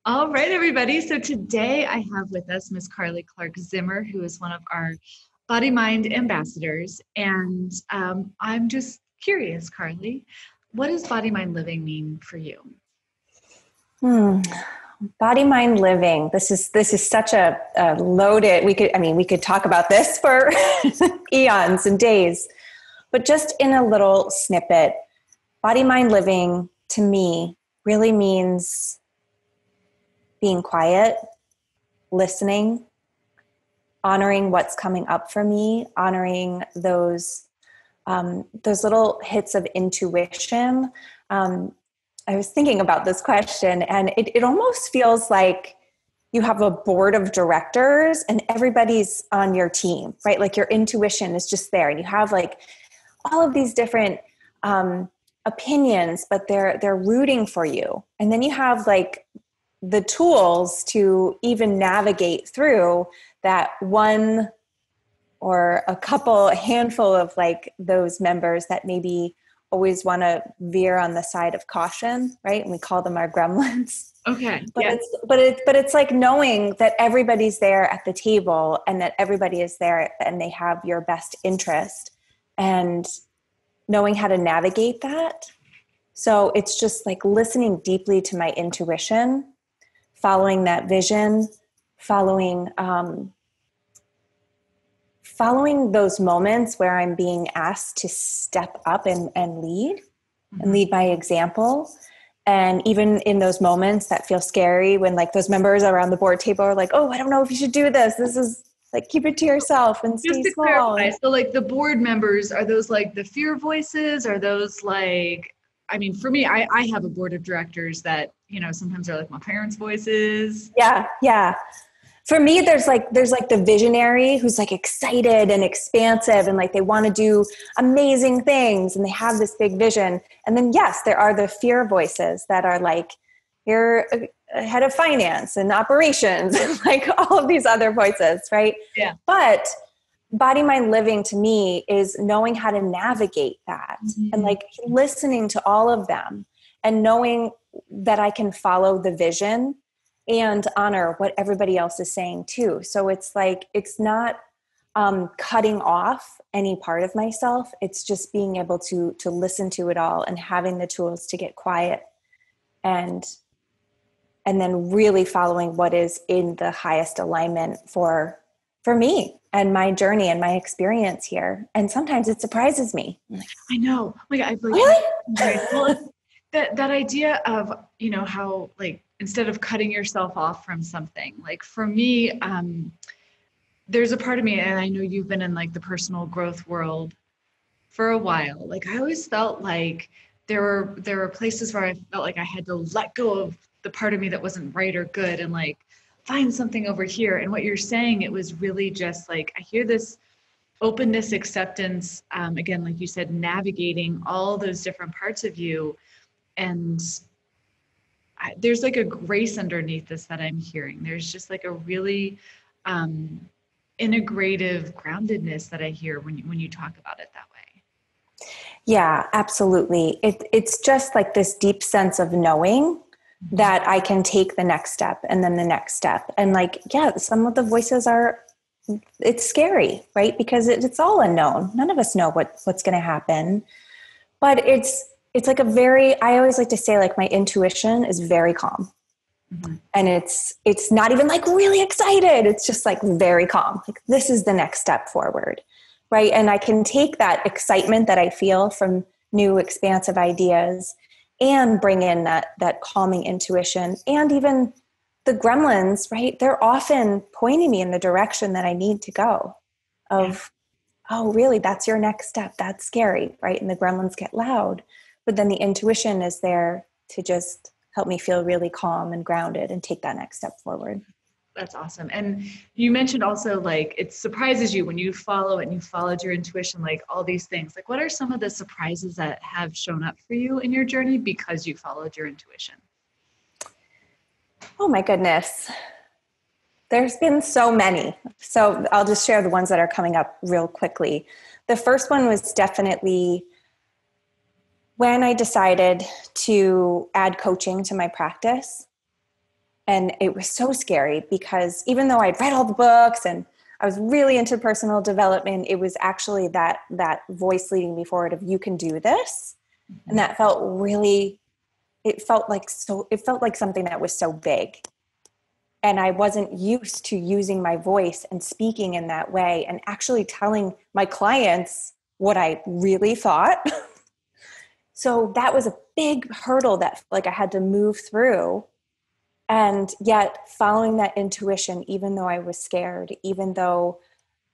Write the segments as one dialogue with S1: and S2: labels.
S1: All right, everybody. So today I have with us Miss Carly Clark Zimmer, who is one of our BodyMind ambassadors. And I'm just curious, Carly, what does BodyMind living mean for you?
S2: Hmm. Body mind living. This is such a loaded. We could talk about this for eons and days, but just in a little snippet, body mind living to me really means being quiet, listening, honoring what's coming up for me, honoring those little hits of intuition. I was thinking about this question, and it almost feels like you have a board of directors and everybody's on your team, right? Like your intuition is just there, and you have like all of these different opinions, but they're rooting for you. And then you have like the tools to even navigate through that one or a handful of like those members that maybe always want to veer on the side of caution, right? And we call them our gremlins.
S1: Okay.
S2: But
S1: Yeah.
S2: it's like knowing that everybody's there at the table and that everybody is there and they have your best interest, and knowing how to navigate that. So it's just like listening deeply to my intuition, following that vision, following those moments where I'm being asked to step up and lead and lead by example. And even in those moments that feel scary, when like those members around the board table are like, oh, I don't know if you should do this. This is like, keep it to yourself and
S1: Just
S2: stay
S1: to
S2: small.
S1: clarify, so like the board members, are those like the fear voices? Are those like, I mean, for me, I have a board of directors that, sometimes are like my parents' voices.
S2: Yeah. Yeah. For me, there's like the visionary who's like excited and expansive and like they want to do amazing things and they have this big vision. And then yes, there are the fear voices that are like, you're a head of finance and operations and like all of these other voices, right?
S1: Yeah.
S2: But body mind living to me is knowing how to navigate that and like listening to all of them and knowing that I can follow the vision and honor what everybody else is saying too. So it's like, it's not cutting off any part of myself. It's just being able to listen to it all and having the tools to get quiet and then really following what is in the highest alignment for me and my journey and my experience here. And sometimes it surprises me.
S1: I know. Like I've like,
S2: Really?
S1: well, that idea of, how like, instead of cutting yourself off from something, like for me, there's a part of me, and I know you've been in like the personal growth world for a while. Like I always felt like there were places where I felt like I had to let go of the part of me that wasn't right or good and like find something over here. And what you're saying, it was really just like, I hear this openness, acceptance, again, like you said, navigating all those different parts of you. And there's like a grace underneath this that I'm hearing. There's just like a really integrative groundedness that I hear when you talk about it that way.
S2: Yeah, absolutely. It's just like this deep sense of knowing that I can take the next step and then the next step. And like, yeah, some of the voices it's scary, right? Because it's all unknown. None of us know what's going to happen, but it's like I always like to say like my intuition is very calm. Mm-hmm. And it's not even like really excited. It's just like very calm. Like this is the next step forward. Right. And I can take that excitement that I feel from new expansive ideas and bring in that calming intuition. And even the gremlins, right? They're often pointing me in the direction that I need to go of, oh, really? That's your next step. That's scary. Right. And the gremlins get loud, but then the intuition is there to just help me feel really calm and grounded and take that next step forward.
S1: That's awesome. And you mentioned also like it surprises you when you follow it and you followed your intuition, like all these things. Like what are some of the surprises that have shown up for you in your journey because you followed your intuition?
S2: Oh my goodness. There's been so many. So I'll just share the ones that are coming up real quickly. The first one was definitely when I decided to add coaching to my practice. And it was so scary because even though I'd read all the books and I was really into personal development, it was actually that voice leading me forward of, you can do this. And that felt really, it felt like something that was so big. And I wasn't used to using my voice and speaking in that way and actually telling my clients what I really thought. So that was a big hurdle that like I had to move through. And yet following that intuition, even though I was scared, even though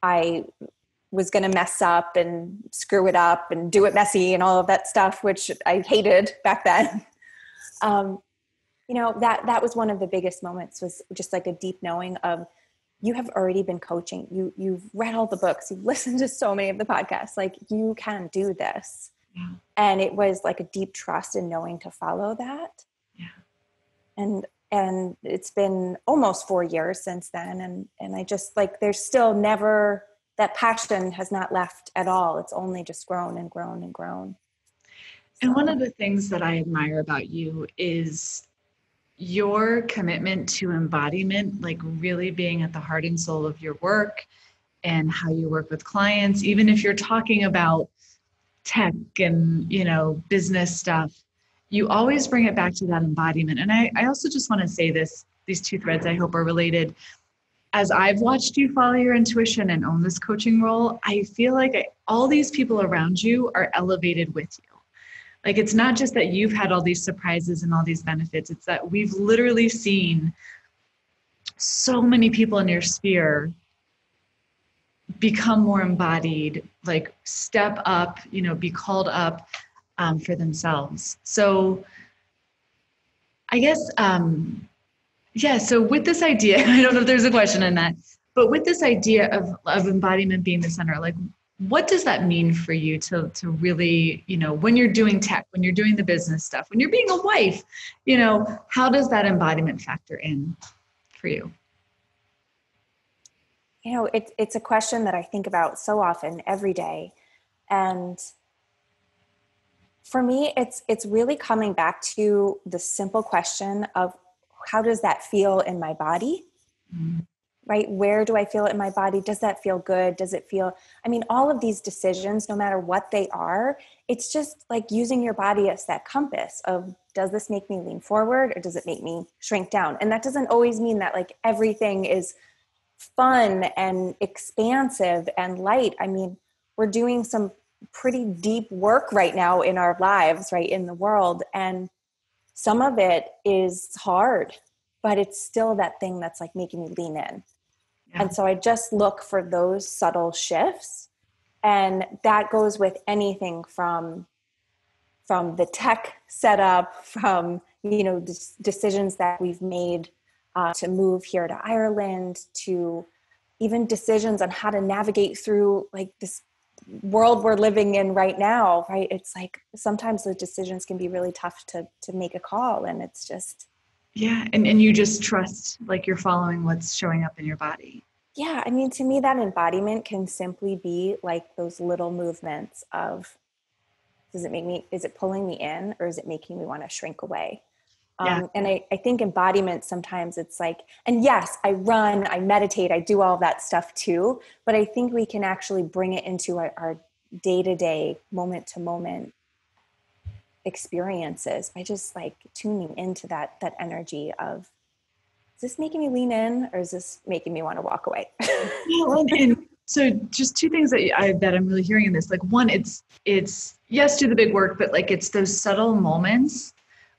S2: I was going to mess up and screw it up and do it messy and all of that stuff, which I hated back then. That was one of the biggest moments, was just like a deep knowing of, you have already been coaching. You've read all the books. You've listened to so many of the podcasts. Like, you can do this. Yeah. And it was like a deep trust in knowing to follow that. Yeah. And it's been almost 4 years since then. And I just like, there's still never, that passion has not left at all. It's only just grown and grown and grown.
S1: And one of the things that I admire about you is your commitment to embodiment, like really being at the heart and soul of your work and how you work with clients, even if you're talking about tech and, business stuff, you always bring it back to that embodiment. And I also just want to say these two threads I hope are related. As I've watched you follow your intuition and own this coaching role, I feel like all these people around you are elevated with you. Like, it's not just that you've had all these surprises and all these benefits. It's that we've literally seen so many people in your sphere become more embodied, like step up, be called up for themselves. So I guess, so with this idea, I don't know if there's a question in that, but with this idea of embodiment being the center, like, what does that mean for you to really, when you're doing tech, when you're doing the business stuff, when you're being a wife, how does that embodiment factor in for you?
S2: It's a question that I think about so often every day. And for me, it's really coming back to the simple question of, how does that feel in my body? Mm-hmm. Right? Where do I feel it in my body? Does that feel good? Does it feel, all of these decisions, no matter what they are, it's just like using your body as that compass of, does this make me lean forward or does it make me shrink down? And that doesn't always mean that like everything is fun and expansive and light. We're doing some pretty deep work right now in our lives, right, in the world. And some of it is hard, but it's still that thing that's like making me lean in. Yeah. And so I just look for those subtle shifts. And that goes with anything from the tech setup, from, decisions that we've made to move here to Ireland, to even decisions on how to navigate through like this world we're living in right now, right? It's like sometimes the decisions can be really tough to make a call, and it's just...
S1: Yeah, and you just trust, like, you're following what's showing up in your body.
S2: Yeah, to me that embodiment can simply be like those little movements of, is it pulling me in or is it making me want to shrink away? Yeah. And I think embodiment, sometimes it's like, and yes, I run, I meditate, I do all that stuff too, but I think we can actually bring it into our day-to-day, moment-to-moment experiences by just like tuning into that energy of, is this making me lean in or is this making me want to walk away?
S1: And so just two things that I'm really hearing in this, like, one, it's yes, do the big work, but like, it's those subtle moments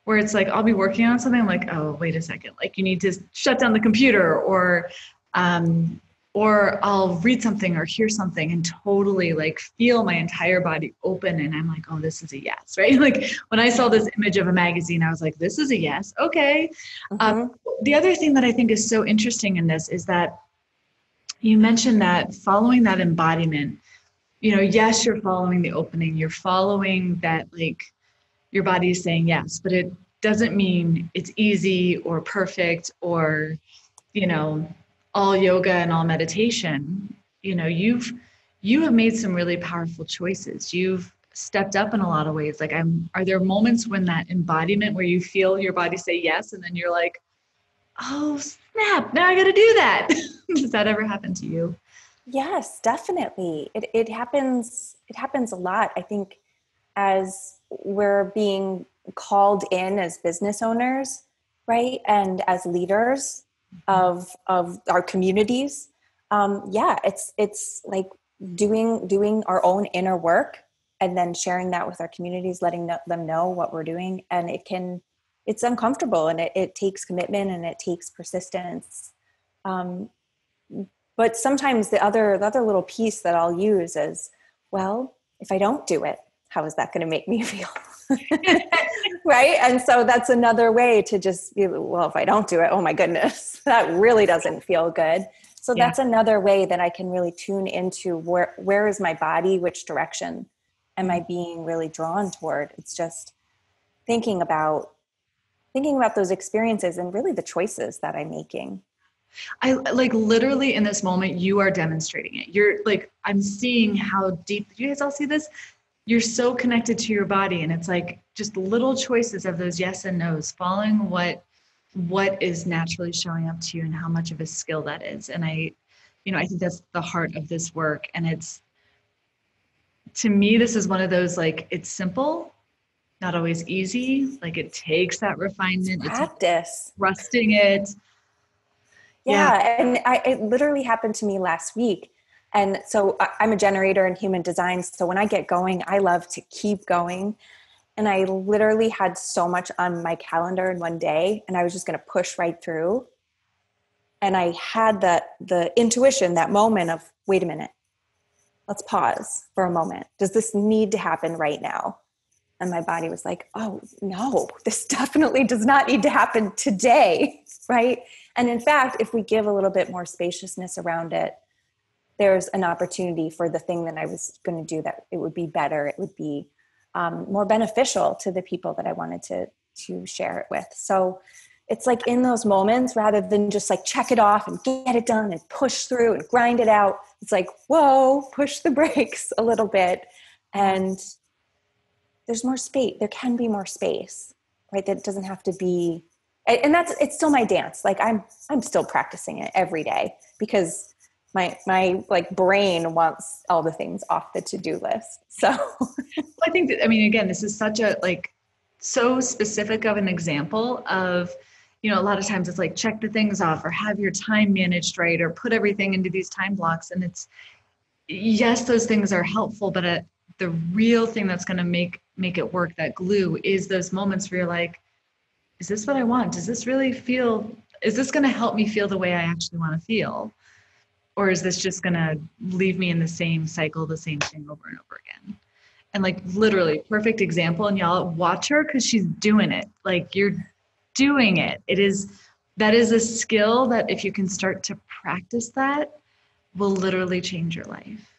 S1: where it's like, I'll be working on something, I'm like, oh, wait a second, like, you need to shut down the computer, or I'll read something or hear something and totally like feel my entire body open. And I'm like, oh, this is a yes, right? Like, when I saw this image of a magazine, I was like, this is a yes. Okay. Mm-hmm. The other thing that I think is so interesting in this is that you mentioned that following that embodiment, yes, you're following the opening, you're following that, like, your body is saying yes, but it doesn't mean it's easy or perfect or, all yoga and all meditation. You have made some really powerful choices. You've stepped up in a lot of ways. Like, are there moments when that embodiment where you feel your body say yes, and then you're like, oh snap, now I got to do that. Does that ever happen to you?
S2: Yes, definitely. It happens. It happens a lot. I think as we're being called in as business owners, right, and as leaders of our communities, yeah, it's like doing our own inner work, and then sharing that with our communities, letting them know what we're doing, and it's uncomfortable, and it takes commitment, and it takes persistence. Um, but sometimes the other little piece that I'll use is, well, if I don't do it, how is that going to make me feel? Right. And so that's another way to just be, well, if I don't do it, oh my goodness, that really doesn't feel good. So
S1: Yeah.
S2: that's another way that I can really tune into where is my body, which direction am I being really drawn toward? It's just thinking about those experiences and really the choices that I'm making.
S1: I like literally in this moment, you are demonstrating it. You're like, I'm seeing how deep, do you guys all see this? You're so connected to your body. And it's like just little choices of those yes and no's, following what is naturally showing up to you and how much of a skill that is. And I think that's the heart of this work. And it's, to me, this is one of those, like, it's simple, not always easy. Like it takes that refinement. It's
S2: Practice.
S1: trusting it. Yeah.
S2: Yeah, and it literally happened to me last week. And so I'm a generator in human design. So when I get going, I love to keep going. And I literally had so much on my calendar in one day, and I was just going to push right through. And I had the intuition, that moment of, wait a minute, let's pause for a moment. Does this need to happen right now? And my body was like, oh, no, this definitely does not need to happen today, right? And in fact, if we give a little bit more spaciousness around it, there's an opportunity for the thing that I was going to do, that it would be better. It would be more beneficial to the people that I wanted to share it with. So it's like in those moments, rather than just like check it off and get it done and push through and grind it out, it's like, whoa, push the brakes a little bit. And there's more space. There can be more space, right? That doesn't have to be, and it's still my dance. Like I'm still practicing it every day, because my like brain wants all the things off the to-do list. So
S1: I think that, I mean, again, this is such a, like, so specific of an example of, a lot of times it's like, check the things off, or have your time managed right, or put everything into these time blocks. And it's, yes, those things are helpful, but the real thing that's going to make it work, that glue, is those moments where you're like, is this what I want? Does this really feel, is this going to help me feel the way I actually want to feel? Or is this just going to leave me in the same cycle, the same thing over and over again? And like literally perfect example, and y'all watch her, because she's doing it. Like, you're doing it. That is a skill that if you can start to practice, that will literally change your life.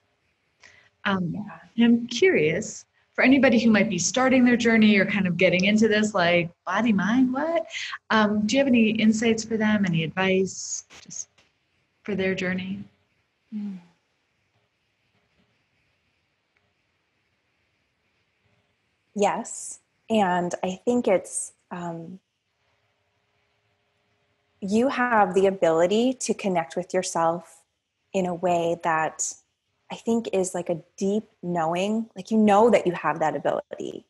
S1: And I'm curious, for anybody who might be starting their journey or kind of getting into this, like, body, mind, what? Do you have any insights for them? Any advice just for their journey?
S2: yes. And I think it's, you have the ability to connect with yourself in a way that I think is like a deep knowing, like, that you have that ability.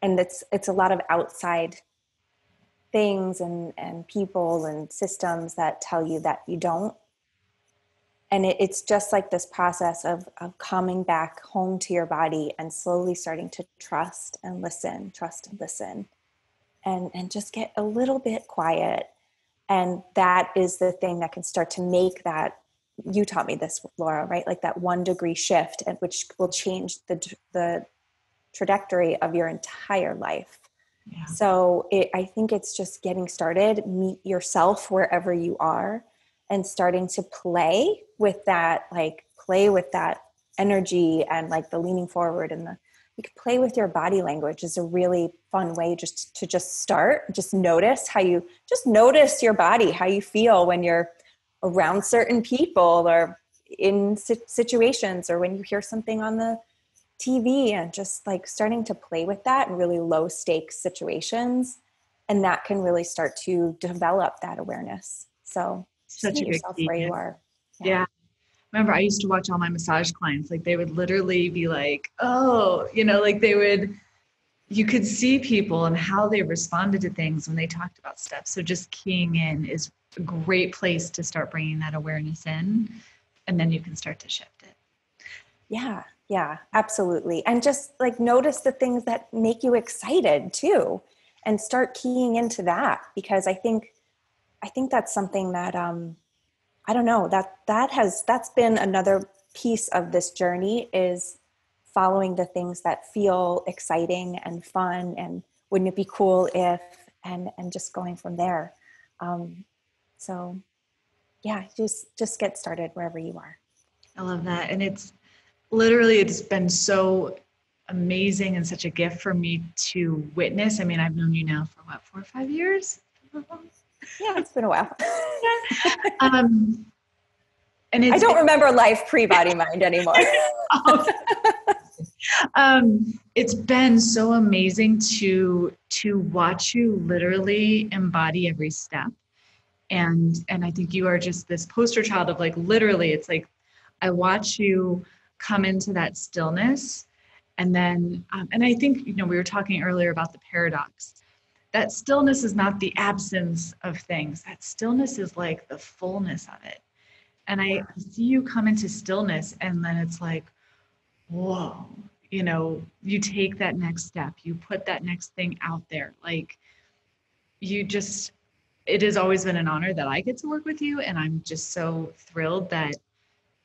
S2: And it's a lot of outside things and people and systems that tell you that you don't. And it's just like this process of coming back home to your body and slowly starting to trust and listen, and just get a little bit quiet. And that is the thing that can start to make that, you taught me this, Laura, right? Like that 1 degree shift, and which will change the trajectory of your entire life.
S1: Yeah.
S2: So I think it's just getting started, meet yourself wherever you are, and starting to play with that energy, and like the leaning forward, and you can play with your body language is a really fun way just to start. Just notice your body, how you feel when you're around certain people, or in situations, or when you hear something on the TV, and just like starting to play with that in really low stakes situations And that can really start to develop that awareness. So just
S1: Such
S2: meet
S1: a good
S2: yourself
S1: key.
S2: where you are.
S1: Yeah. Remember, I used to watch all my massage clients, like they would literally be like, oh, you know, like you could see people and how they responded to things when they talked about stuff. So just keying in is a great place to start bringing that awareness in, and then you can start to shift it.
S2: Yeah, absolutely. And just like notice the things that make you excited too, and start keying into that, because I think that's something that, I don't know, that's been another piece of this journey, is following the things that feel exciting and fun, and wouldn't it be cool if, and just going from there. So yeah, just get started wherever you are.
S1: I love that. And it's been so amazing and such a gift for me to witness. I mean, I've known you now for what, 4 or 5 years?
S2: Yeah, it's been a while.
S1: um, and
S2: I don't remember life pre-BodyMind anymore.
S1: It's been so amazing to watch you literally embody every step. And I think you are just this poster child of like, literally, it's like, I watch you come into that stillness. And then, and I think, you know, we were talking earlier about the paradox. That stillness is not the absence of things. That stillness is like the fullness of it. And I see you come into stillness, and then it's like, whoa, you know, you take that next step, you put that next thing out there. Like it has always been an honor that I get to work with you. And I'm just so thrilled that,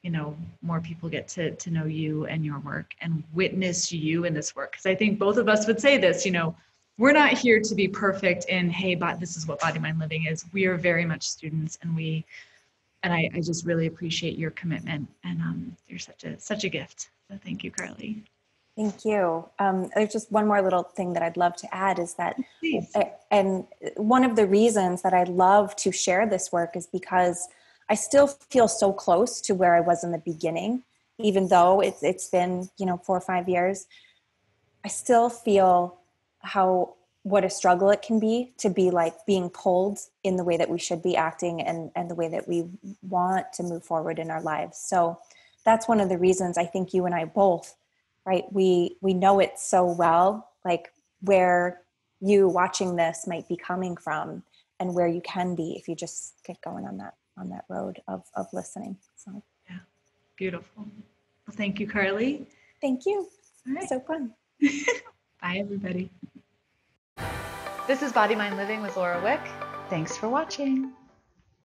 S1: you know, more people get to know you and your work and witness you in this work. Because I think both of us would say this, you know, we're not here to be perfect in, hey, but this is what Body Mind Living is. We are very much students, and I just really appreciate your commitment, and you're such a gift. So thank you, Carly.
S2: Thank you. There's just one more little thing that I'd love to add, is that,
S1: Please.
S2: and one of the reasons that I love to share this work is because I still feel so close to where I was in the beginning, even though it's been, you know, 4 or 5 years. I still feel what a struggle it can be to be like being pulled in the way that we should be acting, and the way that we want to move forward in our lives. So that's one of the reasons I think you and I both, right? We know it so well, like where you watching this might be coming from, and where you can be if you just get going on that road of listening. So
S1: Yeah, beautiful. Well, thank you, Carly.
S2: Thank you.
S1: All right.
S2: So fun.
S1: Bye, everybody. This is Body Mind Living with Laura Wieck. Thanks for watching.